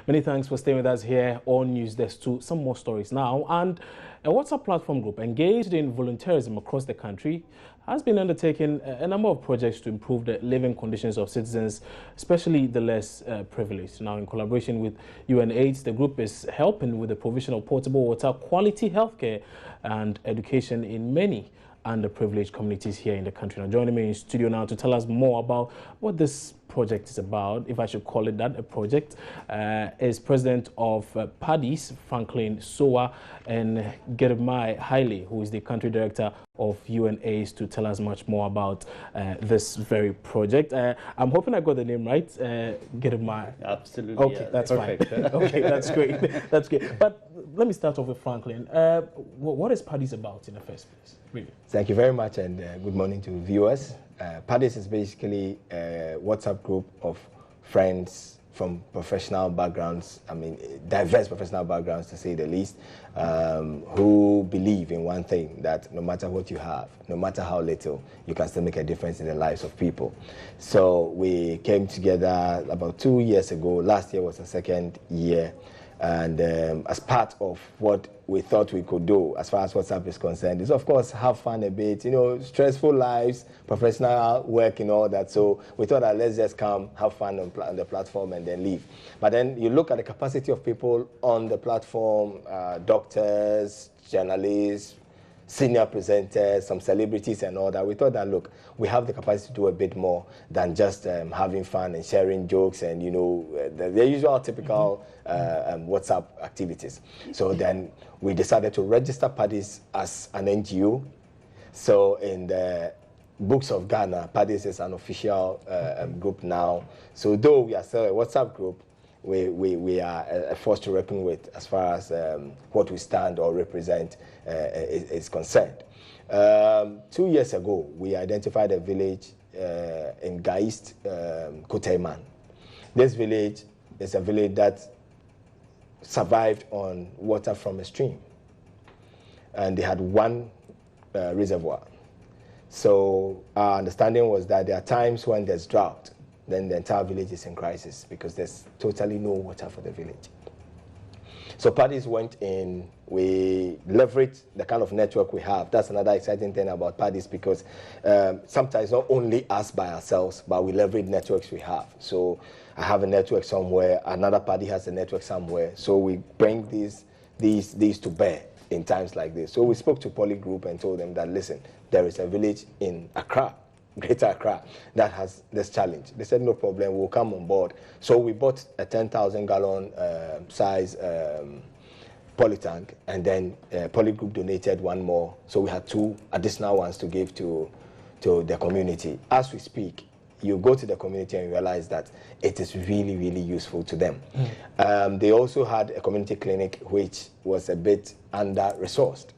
Many thanks for staying with us here on News Desk 2. Some more stories now. And a WhatsApp platform group engaged in volunteerism across the country has been undertaking a number of projects to improve the living conditions of citizens, especially the less privileged. Now, in collaboration with UNAIDS, the group is helping with the provision of potable water, quality healthcare, and education in many underprivileged communities here in the country. Now, joining me in studio now to tell us more about what this project is about, if I should call it that, a project, is President of Paddy's, Franklin Sowa, and Germai Haile, who is the Country Director of UNAIDS, to tell us much more about this very project. I'm hoping I got the name right, Germai. Absolutely. Okay, yeah, that's perfect. Fine. Okay, that's great. That's great. But let me start off with Franklin. What is Paddy's about in the first place, really? Thank you very much, and good morning to viewers. Paddy's is basically a WhatsApp group of friends from professional backgrounds, diverse professional backgrounds to say the least, who believe in one thing, that no matter what you have, no matter how little, you can still make a difference in the lives of people. So we came together about 2 years ago. Last year was the second year. And as part of what we thought we could do as far as WhatsApp is concerned is, of course, have fun a bit, stressful lives, professional work and all that. So we thought that let's just come, have fun on the platform and then leave. But then you look at the capacity of people on the platform, doctors, journalists, senior presenters, some celebrities and all that. We thought that, look, we have the capacity to do a bit more than just having fun and sharing jokes and, the usual typical WhatsApp activities. So then we decided to register Paddy's as an NGO. So in the books of Ghana, Paddy's is an official group now. So though we are still a WhatsApp group, we are a force to reckon with as far as what we stand or represent is concerned. 2 years ago, we identified a village in Gaist, Kutaiman. This village is a village that survived on water from a stream, and they had one reservoir. So our understanding was that there are times when there's drought, then the entire village is in crisis because there's totally no water for the village. So Paddy's went in, we leveraged the kind of network we have. That's another exciting thing about Paddy's, because sometimes not only us by ourselves, but we leverage networks we have. So I have a network somewhere, another Paddy has a network somewhere. So we bring these to bear in times like this. So we spoke to Poly Group and told them that, listen, there is a village in Accra, Greater Accra, that has this challenge. They said, no problem, we'll come on board. So we bought a 10,000 gallon size poly tank, and then Poly Group donated one more. So we had 2 additional ones to give to the community. As we speak, you go to the community and realize that it is really, really useful to them. They also had a community clinic which was a bit under-resourced.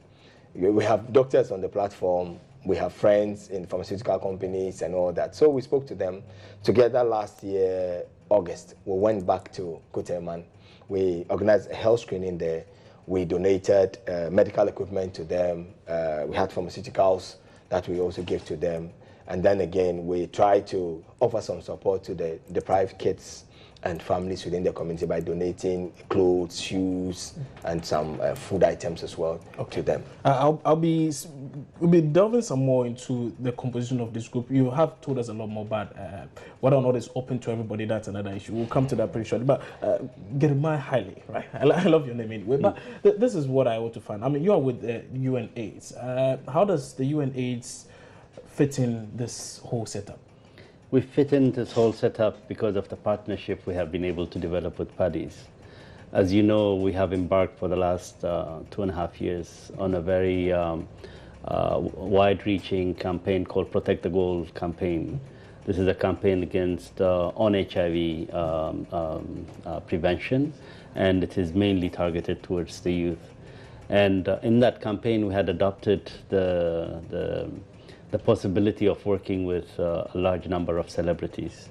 We have doctors on the platform, we have friends in pharmaceutical companies and all that. So we spoke to them together last year, August. We went back to Kutaiman. We organized a health screening there. We donated medical equipment to them. We had pharmaceuticals that we also gave to them. And then again, we tried to offer some support to the deprived kids and families within the community by donating clothes, shoes, and some food items as well to them. We'll be delving some more into the composition of this group. You have told us a lot more, but whether or not it's open to everybody, that's another issue. We'll come to that pretty shortly. But Germai Haile, right? I love your name anyway. But this is what I want to find. You are with UNAIDS. How does the UNAIDS fit in this whole setup? We fit in this whole setup because of the partnership we have been able to develop with Paddy's. As you know, we have embarked for the last 2.5 years on a very wide-reaching campaign called Protect the Goal campaign. This is a campaign against on HIV prevention, and it is mainly targeted towards the youth. And in that campaign, we had adopted the possibility of working with a large number of celebrities.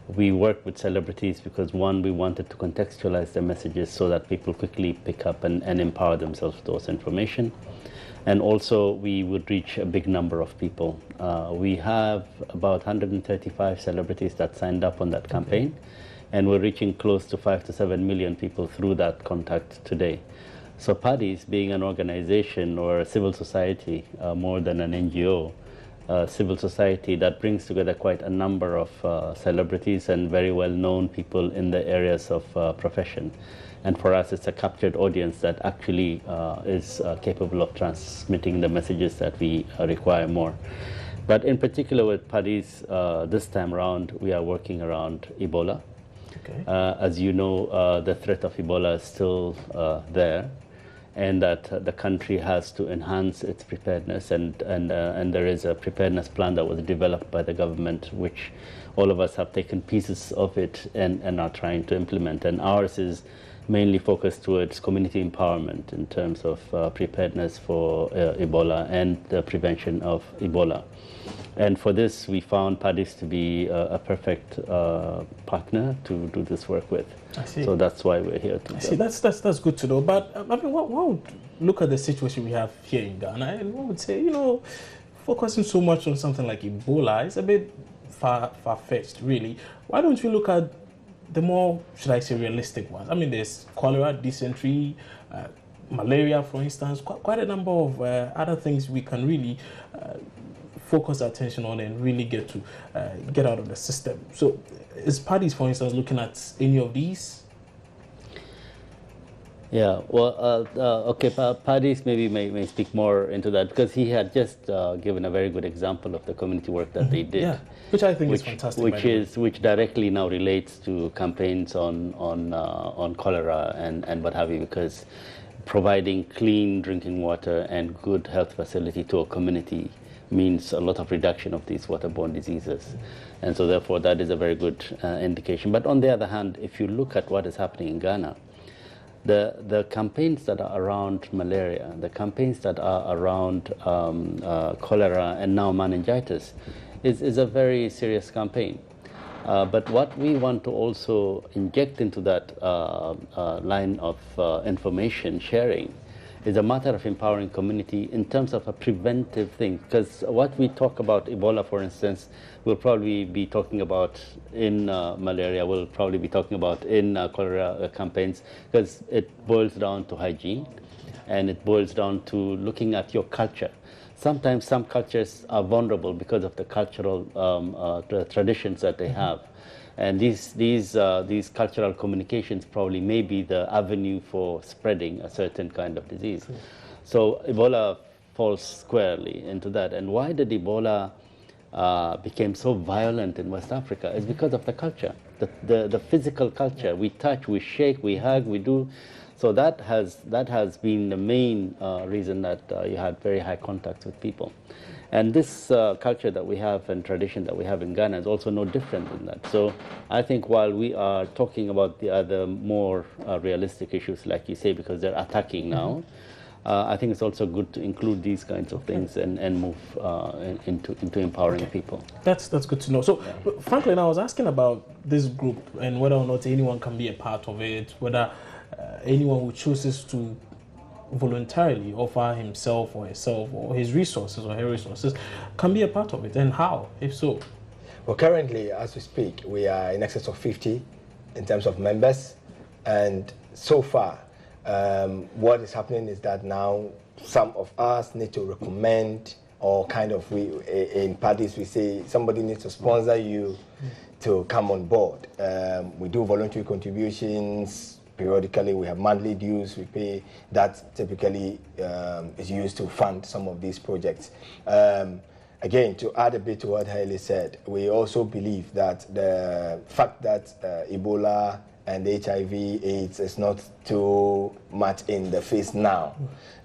We work with celebrities because, one, we wanted to contextualize the messages so that people quickly pick up and empower themselves with those information. And also, we would reach a big number of people. We have about 135 celebrities that signed up on that campaign. and we're reaching close to 5 to 7 million people through that contact today. So Paddy's, being an organization or a civil society, more than an NGO, civil society that brings together quite a number of celebrities and very well-known people in the areas of profession. And for us, it's a captured audience that actually is capable of transmitting the messages that we require more. But in particular with Paddy's, this time around, we are working around Ebola. Okay. As you know, the threat of Ebola is still there, and that the country has to enhance its preparedness, and there is a preparedness plan that was developed by the government, which all of us have taken pieces of it and are trying to implement. And ours is mainly focused towards community empowerment in terms of preparedness for Ebola and the prevention of Ebola. And for this, we found Paddy's to be a perfect partner to do this work with. I see. So that's why we're here today. I see. That's good to know. But I mean, what would look at the situation we have here in Ghana, and one would say, you know, focusing so much on something like Ebola is a bit far-fetched, really. Why don't we look at the more, should I say, realistic ones? I mean, there's cholera, dysentery, malaria, for instance, quite a number of other things we can really focus our attention on and really get out of the system. So is Paddy's, for instance, looking at any of these? Yeah, well, okay, Paddy's maybe may speak more into that, because he had just given a very good example of the community work that they did. Yeah, which I think is fantastic. Which directly now relates to campaigns on cholera and what have you, because providing clean drinking water and good health facility to a community means a lot of reduction of these waterborne diseases. And so therefore that is a very good indication. But on the other hand, if you look at what is happening in Ghana, the campaigns that are around malaria, the campaigns that are around cholera and now meningitis is a very serious campaign. But what we want to also inject into that line of information sharing is a matter of empowering community in terms of a preventive thing. Because what we talk about Ebola, for instance, we'll probably be talking about in malaria, we'll probably be talking about in cholera campaigns, because it boils down to hygiene and it boils down to looking at your culture. Sometimes some cultures are vulnerable because of the cultural traditions that they have. And these cultural communications probably may be the avenue for spreading a certain kind of disease. So Ebola falls squarely into that. And why did Ebola became so violent in West Africa? Is because of the culture, the physical culture. We touch, we shake, we hug, we do. So that has been the main reason that you had very high contact with people. And this culture that we have and tradition that we have in Ghana is also no different than that. So I think while we are talking about the other more realistic issues, like you say, because they're attacking now, I think it's also good to include these kinds of things and move into empowering people. That's good to know. So, Franklin, I was asking about this group and whether or not anyone can be a part of it, whether anyone who chooses to voluntarily offer himself or herself or his resources or her resources can be a part of it, and how, if so? Well, currently, as we speak, we are in excess of 50 in terms of members, and so far, what is happening is that now some of us need to recommend, or kind of, in Paddy's we say somebody needs to sponsor you to come on board. We do voluntary contributions. Periodically, we have monthly dues we pay that typically is used to fund some of these projects. Again, to add a bit to what Haile said, we also believe that the fact that Ebola and HIV/AIDS is not too much in the face now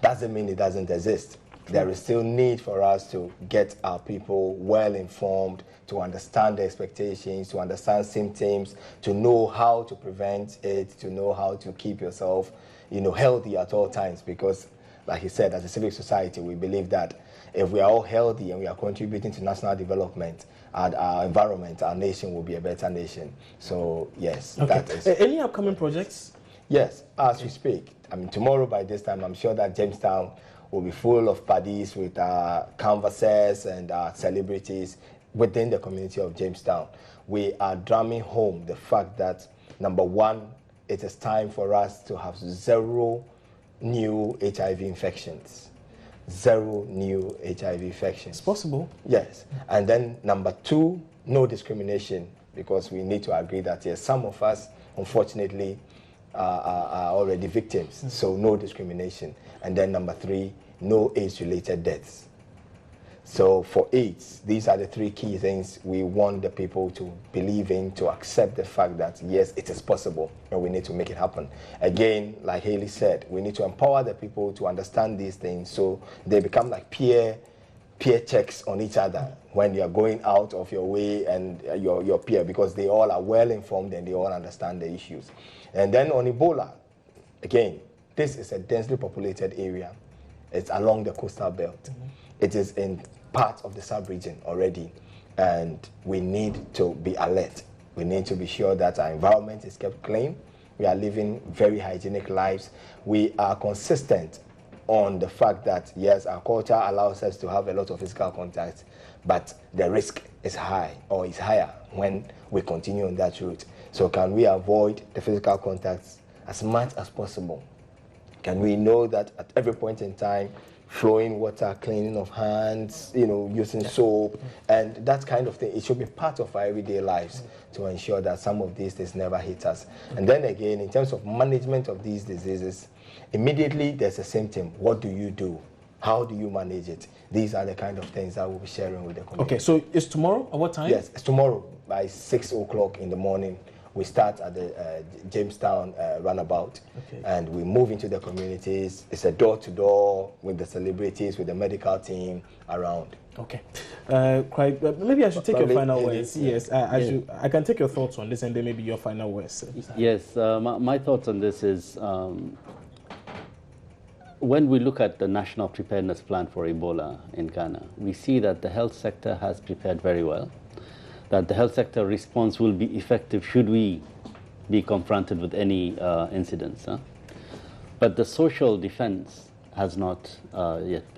doesn't mean it doesn't exist. There is still need for us to get our people well informed, to understand the expectations, to understand symptoms, to know how to prevent it, to know how to keep yourself, healthy at all times. Because, like he said, as a civic society, we believe that if we are all healthy and we are contributing to national development and our environment, our nation will be a better nation. So, yes, that is. Any upcoming projects? Yes, as we speak. I mean, tomorrow by this time, I'm sure that Jamestown will be full of Paddy's with our canvassers and our celebrities within the community of Jamestown. We are drumming home the fact that number one, it is time for us to have zero new HIV infections. Zero new HIV infections. It's possible. Yes. And then number two, no discrimination, because we need to agree that, yes, some of us, unfortunately, are already victims. So no discrimination. And then number three, no AIDS-related deaths. So for AIDS, these are the three key things we want the people to believe in, to accept the fact that, yes, it is possible, and we need to make it happen. Again, like Haley said, we need to empower the people to understand these things so they become like peer checks on each other when you are going out of your way and your peer, because they all are well informed and they all understand the issues. And then on Ebola, again, this is a densely populated area. It's along the coastal belt. It is in parts of the sub-region already, and we need to be alert. We need to be sure that our environment is kept clean. We are living very hygienic lives. We are consistent on the fact that, yes, our culture allows us to have a lot of physical contact, but the risk is high, or is higher when we continue on that route. So can we avoid the physical contacts as much as possible? Can we know that at every point in time, flowing water, cleaning of hands, using soap, and that kind of thing, it should be part of our everyday lives to ensure that some of these things never hit us. And then again, in terms of management of these diseases, immediately there's a symptom. What do you do? How do you manage it? These are the kind of things that we'll be sharing with the community. Okay, so it's tomorrow at what time? Yes, it's tomorrow by 6 o'clock in the morning. We start at the Jamestown runabout, and we move into the communities. It's a door-to-door with the celebrities, with the medical team around. Okay. Craig, maybe I should take your final words. Yes, I can take your thoughts on this, and then maybe your final words. Yes, my thoughts on this is, when we look at the National Preparedness Plan for Ebola in Ghana, we see that the health sector has prepared very well, that the health sector response will be effective should we be confronted with any incidents. But the social defense has not yet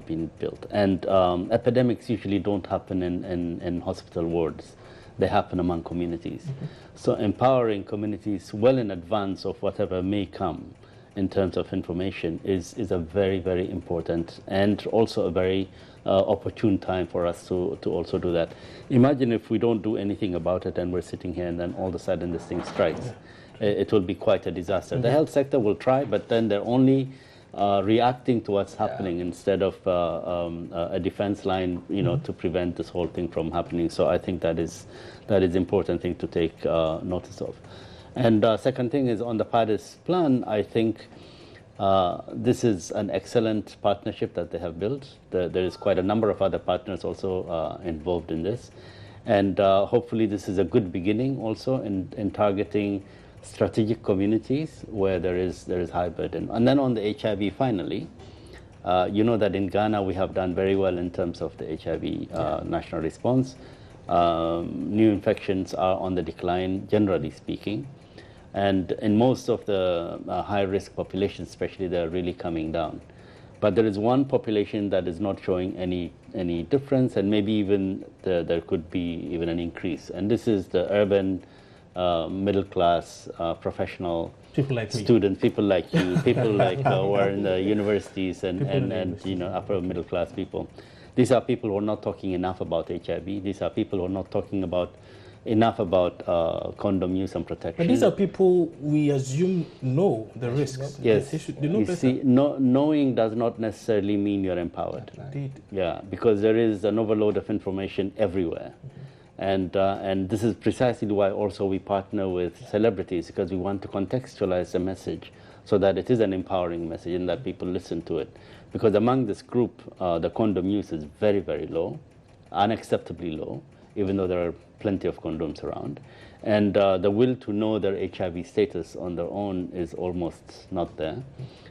been built. And epidemics usually don't happen in hospital wards. They happen among communities. So empowering communities well in advance of whatever may come in terms of information is a very, very important and also a very opportune time for us to also do that. Imagine if we don't do anything about it and we're sitting here and then all of a sudden this thing strikes. It will be quite a disaster. The health sector will try, but then they're only reacting to what's happening instead of a defense line, to prevent this whole thing from happening. So I think that is important thing to take notice of. And second thing is on the PADIS plan, I think this is an excellent partnership that they have built. There is quite a number of other partners also involved in this. And hopefully this is a good beginning also in targeting strategic communities where there is high burden. And then on the HIV finally, you know that in Ghana we have done very well in terms of the HIV national response. New infections are on the decline, generally speaking. And in most of the high-risk populations, especially, they're really coming down. But there is one population that is not showing any difference, and maybe even there could be even an increase. And this is the urban, middle-class, professional students, people like you, people like who are in the universities and upper middle-class people. These are people who are not talking enough about HIV. These are people who are not talking enough about condom use and protection. But these are people we assume know the risks. Yes. They know better. See, knowing does not necessarily mean you're empowered. Indeed. Yeah, because there is an overload of information everywhere. And this is precisely why also we partner with celebrities, because we want to contextualize the message so that it is an empowering message and that people listen to it. Because among this group, the condom use is very, very low, unacceptably low, even though there are plenty of condoms around. And the will to know their HIV status on their own is almost not there.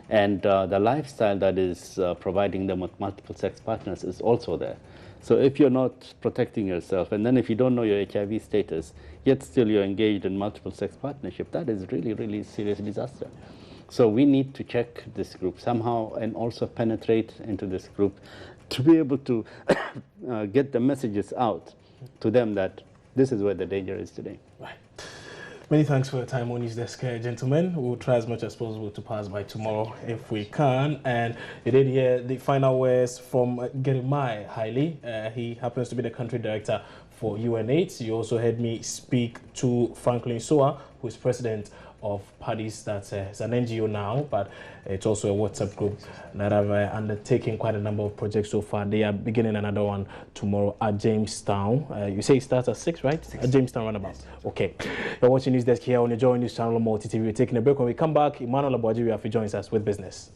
And the lifestyle that is providing them with multiple sex partners is also there. So if you're not protecting yourself, and then if you don't know your HIV status, yet still you're engaged in multiple sex partnership, that is really, really serious disaster. So we need to check this group somehow and also penetrate into this group to be able to get the messages out to them that this is where the danger is today. Right. Many thanks for your time on News Desk, gentlemen. We'll try as much as possible to pass by tomorrow if we can. And you did hear the final words from Gerimai Haile. He happens to be the country director for UNAIDS. You also heard me speak to Franklin Soa, who is president of Paddy's. That's it's an NGO now, but it's also a WhatsApp group that have undertaken quite a number of projects so far. They are beginning another one tomorrow at Jamestown. You say it starts at 6, right? 6. At Jamestown Runabout. Yes. Okay. You're watching News Desk here on your Joy News channel, Multi TV. We're taking a break. When we come back, Emmanuel Abuajiri joins us with business.